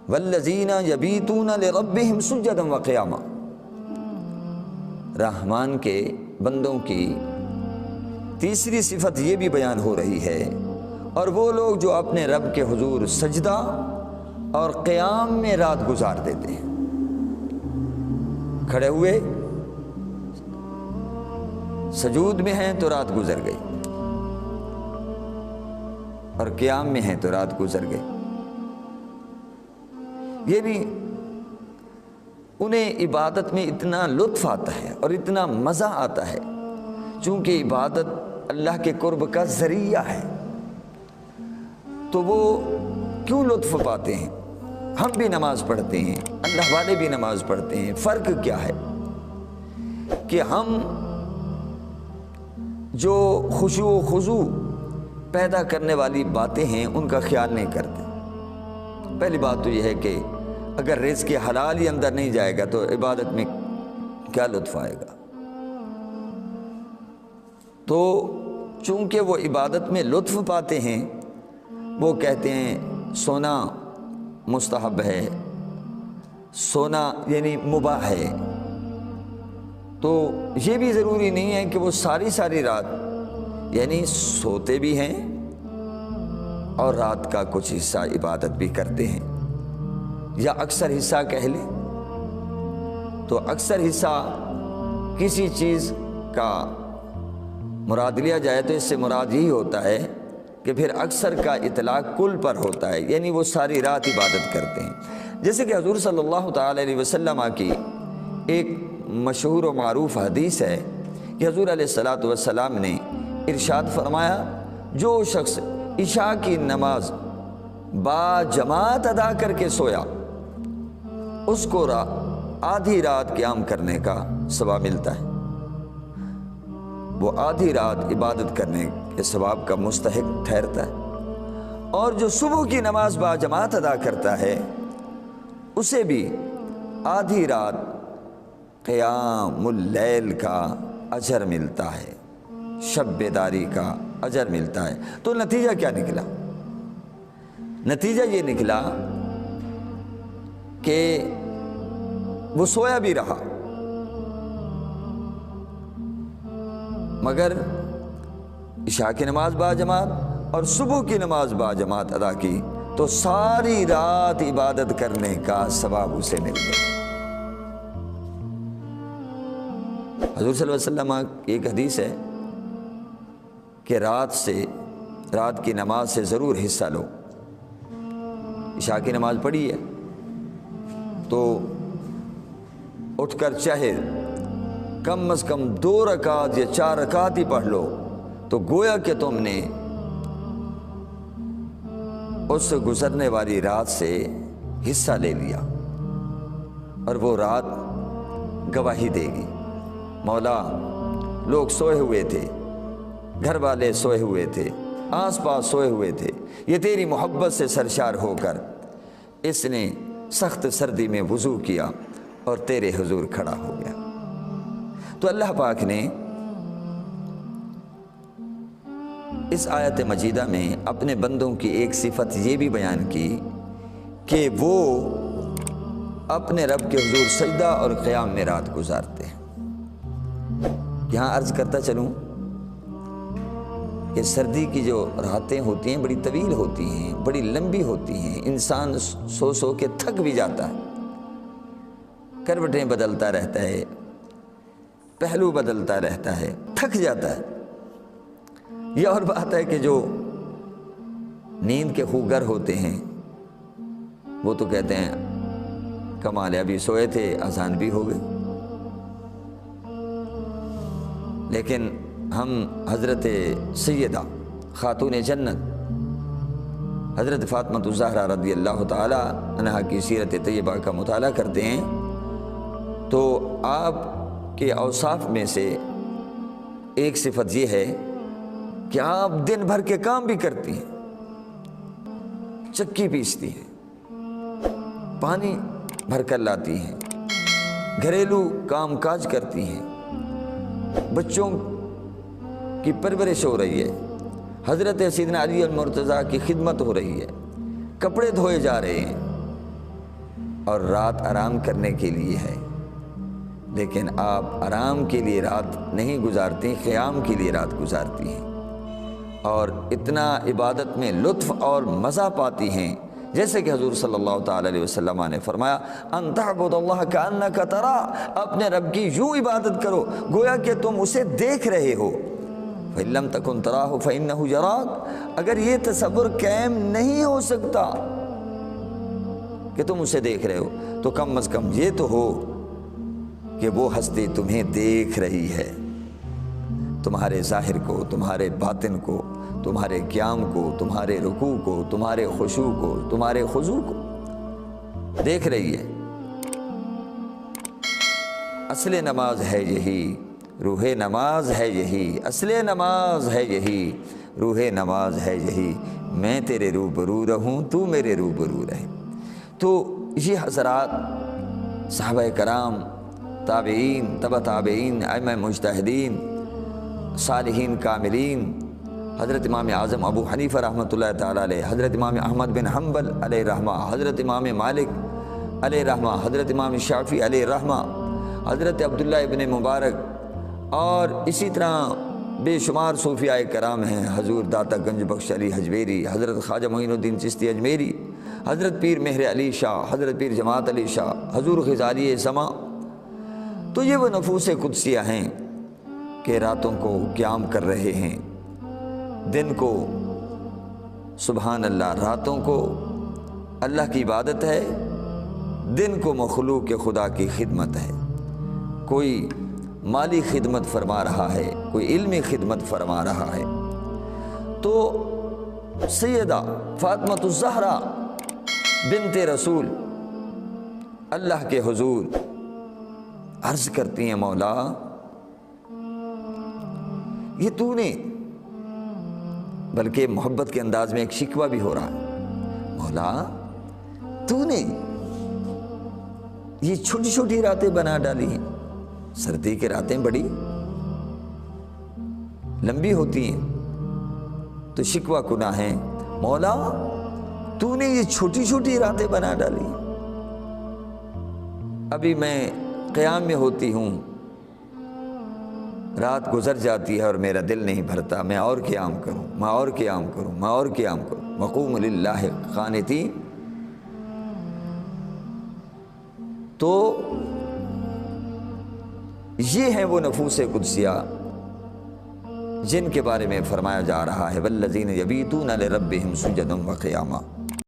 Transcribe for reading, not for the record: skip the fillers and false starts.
والذین یبیتون لربہم سجدا وقیاما، رحمان کے بندوں کی تیسری صفت یہ بھی بیان ہو رہی ہے، اور وہ لوگ جو اپنے رب کے حضور سجدہ اور قیام میں رات گزار دیتے ہیں، کھڑے ہوئے سجود میں ہیں تو رات گزر گئی، اور قیام میں ہیں تو رات گزر گئی۔ یہ بھی انہیں عبادت میں اتنا لطف آتا ہے اور اتنا مزہ آتا ہے، چونکہ عبادت اللہ کے قرب کا ذریعہ ہے، تو وہ کیوں لطف پاتے ہیں؟ ہم بھی نماز پڑھتے ہیں، اللہ والے بھی نماز پڑھتے ہیں، فرق کیا ہے کہ ہم جو خشوع و خضوع پیدا کرنے والی باتیں ہیں ان کا خیال نہیں کرتے۔ پہلی بات تو یہ ہے کہ اگر رزق حلال ہی اندر نہیں جائے گا تو عبادت میں کیا لطف آئے گا؟ تو چونکہ وہ عبادت میں لطف پاتے ہیں، وہ کہتے ہیں سونا مستحب ہے، سونا یعنی مباح ہے، تو یہ بھی ضروری نہیں ہے کہ وہ ساری رات یعنی سوتے بھی ہیں اور رات کا کچھ حصہ عبادت بھی کرتے ہیں، یا اکثر حصہ کہہ لیں۔ تو اکثر حصہ کسی چیز کا مراد لیا جائے تو اس سے مراد یہی ہوتا ہے کہ پھر اکثر کا اطلاق کل پر ہوتا ہے، یعنی وہ ساری رات عبادت کرتے ہیں۔ جیسے کہ حضور صلی اللہ تعالی علیہ وسلم کی ایک مشہور و معروف حدیث ہے کہ حضور علیہ الصلاۃ والسلام نے ارشاد فرمایا، جو شخص عشاء کی نماز با جماعت ادا کر کے سویا اس کو آدھی رات قیام کرنے کا ثواب ملتا ہے، وہ آدھی رات عبادت کرنے کے ثواب کا مستحق ٹھہرتا ہے، اور جو صبح کی نماز با جماعت ادا کرتا ہے اسے بھی آدھی رات قیام اللیل کا اجر ملتا ہے، شب بیداری کا اجر ملتا ہے۔ تو نتیجہ کیا نکلا؟ نتیجہ یہ نکلا کہ وہ سویا بھی رہا مگر عشاء کی نماز با جماعت اور صبح کی نماز با جماعت ادا کی تو ساری رات عبادت کرنے کا ثواب اسے مل گیا۔ حضور صلی اللہ علیہ وسلم کی ایک حدیث ہے کہ رات کی نماز سے ضرور حصہ لو۔ عشاء کی نماز پڑھی ہے تو اٹھ کر چاہے کم از کم 2 رکعت یا 4 رکعت ہی پڑھ لو، تو گویا کہ تم نے اس گزرنے والی رات سے حصہ لے لیا، اور وہ رات گواہی دے گی، مولا لوگ سوئے ہوئے تھے، گھر والے سوئے ہوئے تھے، آس پاس سوئے ہوئے تھے، یہ تیری محبت سے سرشار ہو کر اس نے سخت سردی میں وضو کیا اور تیرے حضور کھڑا ہو گیا۔ تو اللہ پاک نے اس آیت مجیدہ میں اپنے بندوں کی ایک صفت یہ بھی بیان کی کہ وہ اپنے رب کے حضور سجدہ اور قیام میں رات گزارتے ہیں۔ یہاں عرض کرتا چلوں کہ سردی کی جو راتیں ہوتی ہیں بڑی طویل ہوتی ہیں، بڑی لمبی ہوتی ہیں، انسان سو کے تھک بھی جاتا ہے، کروٹیں بدلتا رہتا ہے، پہلو بدلتا رہتا ہے، تھک جاتا ہے۔ یہ اور بات ہے کہ جو نیند کے خوگر ہوتے ہیں وہ تو کہتے ہیں کمال ہے، ابھی سوئے تھے اذان بھی ہو گئی، لیکن ہم حضرت سیدہ خاتون جنت حضرت فاطمہ الزہرا رضی اللہ تعالی عنہا کی سیرت طیبہ کا مطالعہ کرتے ہیں تو آپ کے اوصاف میں سے ایک صفت یہ ہے کہ آپ دن بھر کے کام بھی کرتی ہیں، چکی پیستی ہیں، پانی بھر کر لاتی ہیں، گھریلو کام کاج کرتی ہیں، بچوں کی پرورش ہو رہی ہے، حضرت سیدنا علی المرتضیٰ کی خدمت ہو رہی ہے، کپڑے دھوئے جا رہے ہیں، اور رات آرام کرنے کے لیے ہے، لیکن آپ آرام کے لیے رات نہیں گزارتی، قیام کے لیے رات گزارتی ہیں، اور اتنا عبادت میں لطف اور مزہ پاتی ہیں، جیسے کہ حضور صلی اللہ تعالی علیہ وسلم نے فرمایا ان تعبد اللہ کأنک تراہ، اپنے رب کی یوں عبادت کرو گویا کہ تم اسے دیکھ رہے ہو، فإن لم تکن تراہ فإنہ یراک، اگر یہ تصور قائم نہیں ہو سکتا کہ تم اسے دیکھ رہے ہو تو کم از کم یہ تو ہو کہ وہ ہستی تمہیں دیکھ رہی ہے، تمہارے ظاہر کو، تمہارے باطن کو، تمہارے قیام کو، تمہارے رکوع کو، تمہارے خشوع کو، تمہارے خضوع کو دیکھ رہی ہے۔ اصل نماز ہے یہی، روح نماز ہے یہی، اصل نماز ہے یہی، روح نماز ہے یہی، میں تیرے روبرو رہوں تو میرے روبرو رہے۔ تو یہ حضرات صحابہ کرام، تابعین، تبع تابعین، ائمہ مجتہدین، صالحین کاملین، حضرت امام اعظم ابو حنیفہ رحمۃ اللہ تعالیٰ علیہ، حضرت امام احمد بن حنبل علیہ رحمہ، حضرت امام مالک علیہ رحمہ، حضرت امام شافعی علیہ رحمہ، حضرت عبداللہ ابن مبارک، اور اسی طرح بے شمار صوفیاء کرام ہیں، حضور داتا گنج بخش علی حجویری، حضرت خواجہ معین الدین چشتی اجمیری، حضرت پیر مہر علی شاہ، حضرت پیر جماعت علی شاہ، حضور غزالی سما۔ تو یہ وہ نفوس قدسیہ ہیں کہ راتوں کو قیام کر رہے ہیں، دن کو سبحان اللہ، راتوں کو اللہ کی عبادت ہے، دن کو مخلوق خدا کی خدمت ہے، کوئی مالی خدمت فرما رہا ہے، کوئی علمی خدمت فرما رہا ہے۔ تو سیدہ فاطمۃ الزہرا بنت رسول اللہ کے حضور عرض کرتی ہیں مولا یہ تو نے، بلکہ محبت کے انداز میں ایک شکوہ بھی ہو رہا ہے، مولا تو نے یہ چھوٹی چھوٹی راتیں بنا ڈالی ہیں، سردی کی راتیں بڑی لمبی ہوتی ہیں، تو شکوہ کنا ہے مولا تو نے یہ چھوٹی چھوٹی راتیں بنا ڈالی، ابھی میں قیام میں ہوتی ہوں، رات گزر جاتی ہے اور میرا دل نہیں بھرتا، میں اور قیام کروں، میں اور قیام کروں، میں اور قیام کروں، وقوم للہ قانتین۔ تو یہ ہیں وہ نفوس قدسیہ جن کے بارے میں فرمایا جا رہا ہے والذین یبیتون لربہم سجدا وقیاما۔